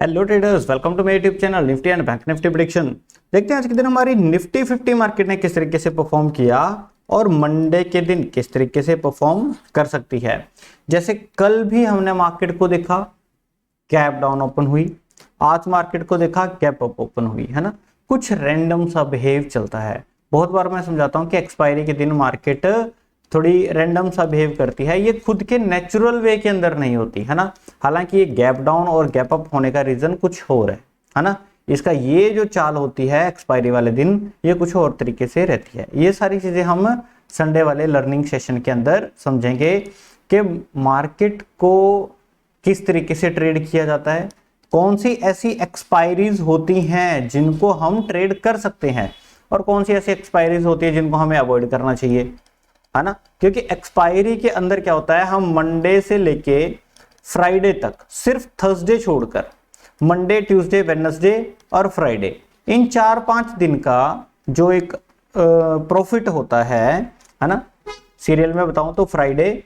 Hello traders, welcome to मेरे YouTube channel Nifty and bank Nifty prediction. देखते हैं आज के दिन हमारी निफ्टी 50 मार्केट ने किस तरीके से परफॉर्म किया और मंडे के दिन किस तरीके से परफॉर्म कर सकती है। जैसे कल भी हमने मार्केट को देखा गैप डाउन ओपन हुई, आज मार्केट को देखा गैप अप ओपन हुई, है ना। कुछ रैंडम सा बिहेव चलता है। बहुत बार मैं समझाता हूँ कि एक्सपायरी के दिन मार्केट थोड़ी रैंडम सा बिहेव करती है, ये खुद के नेचुरल वे के अंदर नहीं होती, है ना। हालांकि ये गैप डाउन और गैप अप होने का रीजन कुछ और है ना। इसका ये जो चाल होती है एक्सपायरी वाले दिन, ये कुछ और तरीके से रहती है। ये सारी चीजें हम संडे वाले लर्निंग सेशन के अंदर समझेंगे कि मार्केट को किस तरीके से ट्रेड किया जाता है, कौन सी ऐसी एक्सपायरीज होती हैं जिनको हम ट्रेड कर सकते हैं और कौन सी ऐसी एक्सपायरीज होती है जिनको हमें अवॉइड करना चाहिए, है ना। क्योंकि एक्सपायरी के अंदर क्या होता है, हम मंडे से लेके फ्राइडे तक, सिर्फ थर्सडे छोड़कर मंडे, ट्यूसडे, वेडनेसडे और फ्राइडे, इन 4-5 दिन का जो एक प्रॉफिट होता है ना। सीरियल में बताऊं तो फ्राइडे,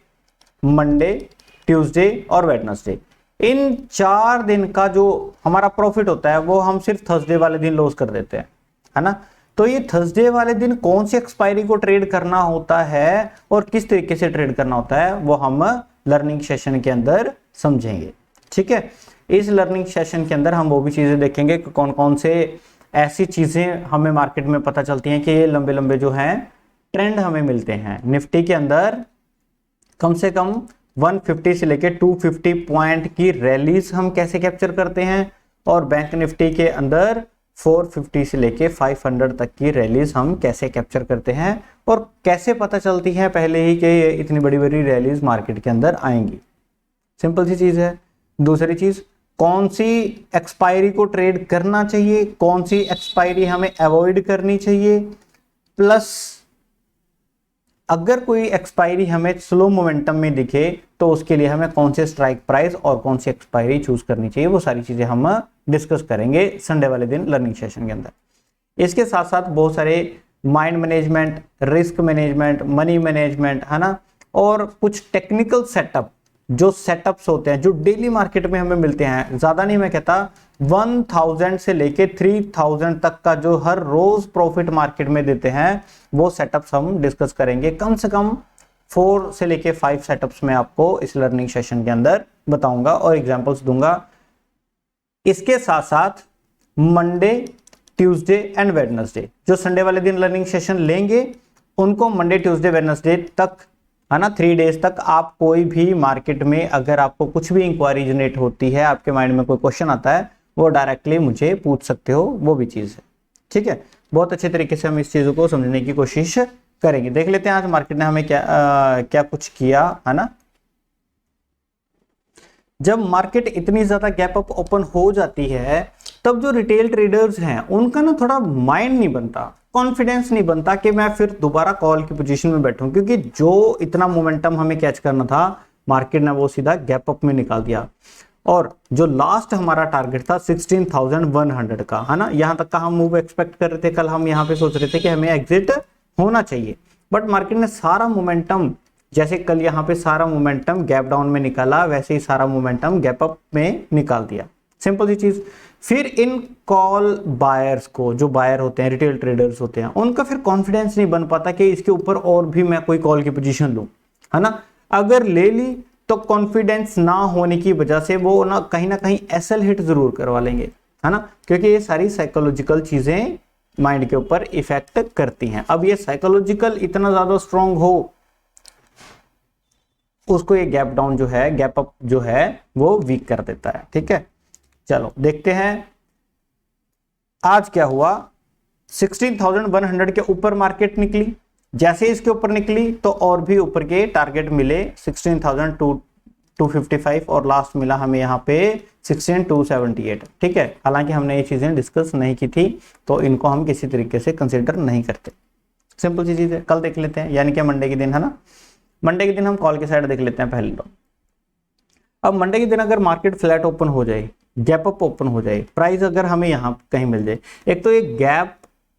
मंडे, ट्यूसडे और वेडनेसडे, इन 4 दिन का जो हमारा प्रॉफिट होता है वो हम सिर्फ थर्सडे वाले दिन लॉस कर देते हैं, है ना। तो ये थर्सडे वाले दिन कौन सी एक्सपायरी को ट्रेड करना होता है और किस तरीके से ट्रेड करना होता है वो हम लर्निंग सेशन के अंदर समझेंगे, ठीक है। इस लर्निंग सेशन के अंदर हम वो भी चीजें देखेंगे कि कौन कौन से ऐसी चीजें हमें मार्केट में पता चलती हैं कि ये लंबे लंबे जो हैं ट्रेंड हमें मिलते हैं। निफ्टी के अंदर कम से कम 150 से लेके 250 पॉइंट की रैलीज हम कैसे कैप्चर करते हैं और बैंक निफ्टी के अंदर 450 से लेके 500 तक की रैलीज हम कैसे कैप्चर करते हैं और कैसे पता चलती है पहले ही कि इतनी बड़ी बड़ी रैलीज मार्केट के अंदर आएंगी। सिंपल सी चीज है। दूसरी चीज, कौन सी एक्सपायरी को ट्रेड करना चाहिए, कौन सी एक्सपायरी हमें अवॉइड करनी चाहिए, प्लस अगर कोई एक्सपायरी हमें स्लो मोमेंटम में दिखे तो उसके लिए हमें कौन से स्ट्राइक प्राइस और कौन सी एक्सपायरी चूज करनी चाहिए, वो सारी चीजें हम डिस्कस करेंगे संडे वाले दिन लर्निंग सेशन के अंदर। इसके साथ साथ बहुत सारे mind management, risk management, money management, है ना, और कुछ टेक्निकल सेटअप, जो सेटअप्स होते हैं जो डेली मार्केट में हमें मिलते हैं। ज्यादा नहीं मैं कहता, 1000 से लेके 3000 तक का जो हर रोज प्रॉफिट मार्केट में देते हैं वो सेटअप्स हम डिस्कस करेंगे। कम से कम 4 से लेके 5 सेटअप्स में आपको इस लर्निंग सेशन के अंदर बताऊंगा और एग्जांपल्स दूंगा। इसके साथ साथ मंडे, ट्यूसडे एंड वेडनेसडे, जो संडे वाले दिन लर्निंग सेशन लेंगे उनको मंडे, ट्यूसडे, वेडनेसडे तक, है ना, 3 डेज तक आप कोई भी मार्केट में अगर आपको कुछ भी इंक्वायरी जनरेट होती है, आपके माइंड में कोई क्वेश्चन आता है, वो डायरेक्टली मुझे पूछ सकते हो, वो भी चीज है, ठीक है। बहुत अच्छे तरीके से हम इस चीजों को समझने की कोशिश करेंगे। देख लेते हैं आज मार्केट ने हमें क्या कुछ किया, है ना। जब मार्केट इतनी ज्यादा गैप अप ओपन हो जाती है तब जो रिटेल ट्रेडर्स हैं उनका ना थोड़ा माइंड नहीं बनता, कॉन्फिडेंस नहीं बनता कि मैं फिर दोबारा कॉल की पोजीशन में बैठूं, क्योंकि जो इतना मोमेंटम हमें कैच करना था मार्केट ने वो सीधा गैप अप में निकाल दिया। और जो लास्ट हमारा टारगेट था 16,100 का, है ना, यहां तक का हम मूव एक्सपेक्ट कर रहे थे। कल हम यहां पे सोच रहे थे कि हमें एग्जिट होना चाहिए, बट मार्केट ने सारा मोमेंटम, जैसे कल यहाँ पे सारा मोमेंटम गैप डाउन में निकाला, वैसे ही सारा मोमेंटम गैप अप में निकाल दिया। सिंपल सी चीज। फिर इन कॉल बायर्स को, जो बायर होते हैं, रिटेल ट्रेडर्स होते हैं, उनका फिर कॉन्फिडेंस नहीं बन पाता कि इसके ऊपर और भी मैं कोई कॉल की पोजीशन लूं, है ना। अगर ले ली तो कॉन्फिडेंस ना होने की वजह से वो ना कहीं एसएल हिट जरूर करवा लेंगे, है ना, क्योंकि ये सारी साइकोलॉजिकल चीजें माइंड के ऊपर इफेक्ट करती हैं। अब ये साइकोलॉजिकल इतना ज्यादा स्ट्रांग हो, उसको ये गैप डाउन जो है, गैप अप जो है, वो वीक कर देता है, ठीक है। चलो देखते हैं आज क्या हुआ। 16,100 के ऊपर मार्केट निकली। जैसे इसके ऊपर निकली तो और भी ऊपर के टारगेट मिले, 16,255 और लास्ट मिला हमें यहाँ पे 16,278, ठीक है। हालांकि हमने ये चीजें डिस्कस नहीं की थी तो इनको हम किसी तरीके से कंसिडर नहीं करते। सिंपल सी चीज है। कल देख लेते हैं, यानी कि मंडे के दिन, है ना। मंडे के दिन हम कॉल के साइड देख लेते हैं पहले तो। अब मंडे के दिन अगर मार्केट फ्लैट ओपन हो जाए, गैप अप ओपन हो जाए, प्राइस अगर हमें यहां कहीं मिल जाए, एक तो ये गैप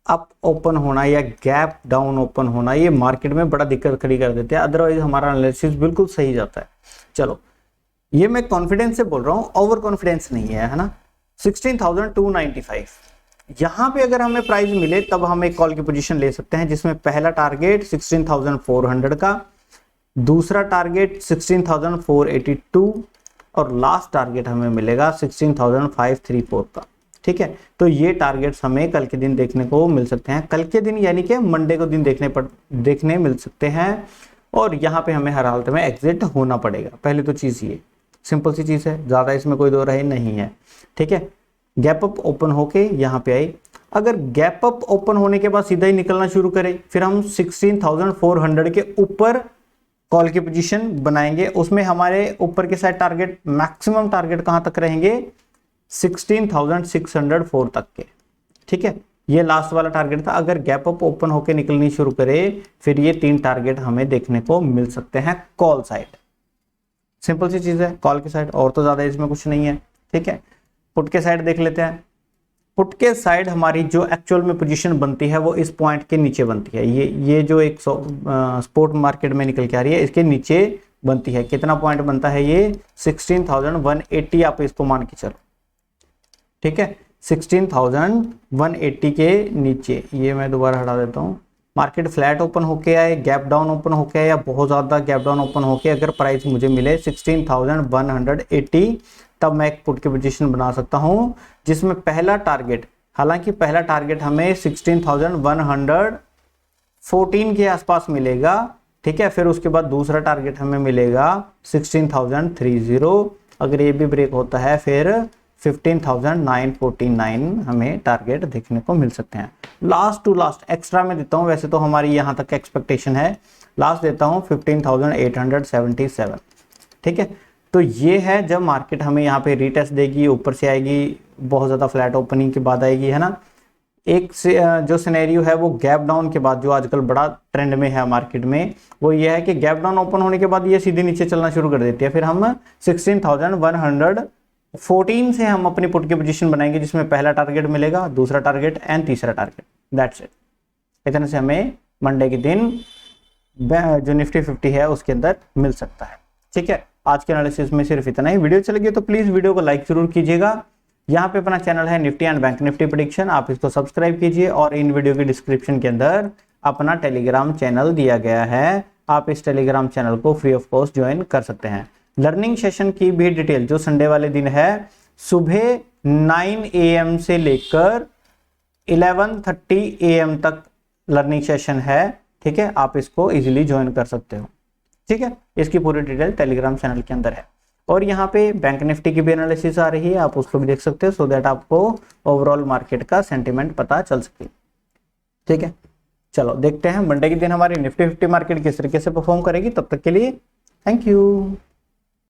अप ओपन होना या गैप डाउन ओपन होना, ये मार्केट में बड़ा दिक्कत खड़ी कर देते हैं, अदरवाइज हमारा एनालिसिस बिल्कुल सही जाता है। चलो, ये मैं कॉन्फिडेंस से बोल रहा हूं, ओवर कॉन्फिडेंस नहीं है ना। 16,295। यहाँ पे अगर हमें प्राइस मिले तब हम एक कॉल की पोजीशन ले सकते हैं, जिसमें पहला टारगेट 16,400 का, दूसरा टारगेट 16,482 और लास्ट टारगेट हमें मिलेगा 16,534 का। ठीक है, तो ये टारगेट्स हमें कल के दिन देखने को मिल सकते हैं, कल के दिन यानी कि मंडे को दिन देखने मिल सकते हैं, और यहाँ पे हमें हर हालत में एग्जिट होना पड़ेगा। पहले तो चीज़ ये सिंपल सी चीज़ है, ज़्यादा इसमें कोई दो राय नहीं है। ठीक है, गैप अप ओपन होके यहाँ पे आई, अगर गैप अप ओपन होने के बाद सीधा ही निकलना शुरू करे, फिर हम 16,400 के ऊपर कॉल की पोजीशन बनाएंगे। उसमें हमारे ऊपर के साइड टारगेट, मैक्सिमम टारगेट कहां तक रहेंगे, 16,604 तक के। ठीक है, ये लास्ट वाला टारगेट था। अगर गैप अप ओपन होके निकलनी शुरू करे, फिर ये 3 टारगेट हमें देखने को मिल सकते हैं कॉल साइड। सिंपल सी चीज है कॉल की साइड, और तो ज्यादा इसमें कुछ नहीं है। ठीक है, पुट के साइड देख लेते हैं। पुट के साइड हमारी जो एक्चुअल में पोजीशन बनती है वो इस पॉइंट के नीचे बनती है। ये जो एक स्पॉट मार्केट में निकल के आ रही है, इसके नीचे बनती है। कितना पॉइंट बनता है ये, 16,180 आप इसको मान के चलो। ठीक है, 16,180 के नीचे, ये मैं दोबारा हटा देता हूँ। मार्केट फ्लैट ओपन होके आए, गैप डाउन ओपन होके आए, या बहुत ज़्यादा गैप डाउन ओपन होके अगर प्राइस मुझे मिले 16,180, तब मैं एक पुट की पोजीशन बना सकता हूँ, जिसमें पहला टारगेट, हालांकि पहला टारगेट हमें 16,114 के आसपास मिलेगा। ठीक है, फिर उसके बाद दूसरा टारगेट हमें मिलेगा 16,030। अगर ये भी ब्रेक होता है फिर 15,949 हमें टारगेट देखने को मिल सकते हैं। लास्ट टू लास्ट एक्स्ट्रा में देता हूँ, वैसे तो हमारी यहाँ तक एक्सपेक्टेशन है, लास्ट देता हूँ 15,877। ठीक है, तो ये है जब मार्केट हमें यहाँ पे रीटेस्ट देगी, ऊपर से आएगी, बहुत ज़्यादा फ्लैट ओपनिंग के बाद आएगी, है ना। एक से जो सिनेरियो है वो गैप डाउन के बाद, जो आजकल बड़ा ट्रेंड में है मार्केट में, वो ये है कि गैप डाउन ओपन होने के बाद ये सीधे नीचे चलना शुरू कर देती है। फिर हम 16,114 से हम अपनी पुट की पोजीशन बनाएंगे, जिसमें पहला टारगेट मिलेगा, दूसरा टारगेट एंड तीसरा टारगेट। That's it. इतने से हमें मंडे के दिन जो निफ्टी 50 है उसके अंदर मिल सकता है। ठीक है, आज के एनालिसिस में सिर्फ इतना ही। वीडियो अच्छी लगी तो प्लीज वीडियो को लाइक जरूर कीजिएगा। यहाँ पे अपना चैनल है Nifty and bank Nifty prediction, आप इसको सब्सक्राइब कीजिए, और इन वीडियो के डिस्क्रिप्शन के अंदर अपना टेलीग्राम चैनल दिया गया है, आप इस टेलीग्राम चैनल को फ्री ऑफ कॉस्ट ज्वाइन कर सकते हैं। लर्निंग सेशन की भी डिटेल जो संडे वाले दिन है, सुबह 9 AM से लेकर 11:30 AM तक लर्निंग सेशन है। ठीक है, आप इसको इजीली ज्वाइन कर सकते हो। ठीक है, इसकी पूरी डिटेल टेलीग्राम चैनल के अंदर है, और यहाँ पे बैंक निफ्टी की भी एनालिसिस आ रही है, आप उसको भी देख सकते हो, सो दैट आपको ओवरऑल मार्केट का सेंटीमेंट पता चल सके। ठीक है, चलो देखते हैं मंडे के दिन हमारी निफ्टी 50 मार्केट किस तरीके से परफॉर्म करेगी। तब तक के लिए थैंक यू।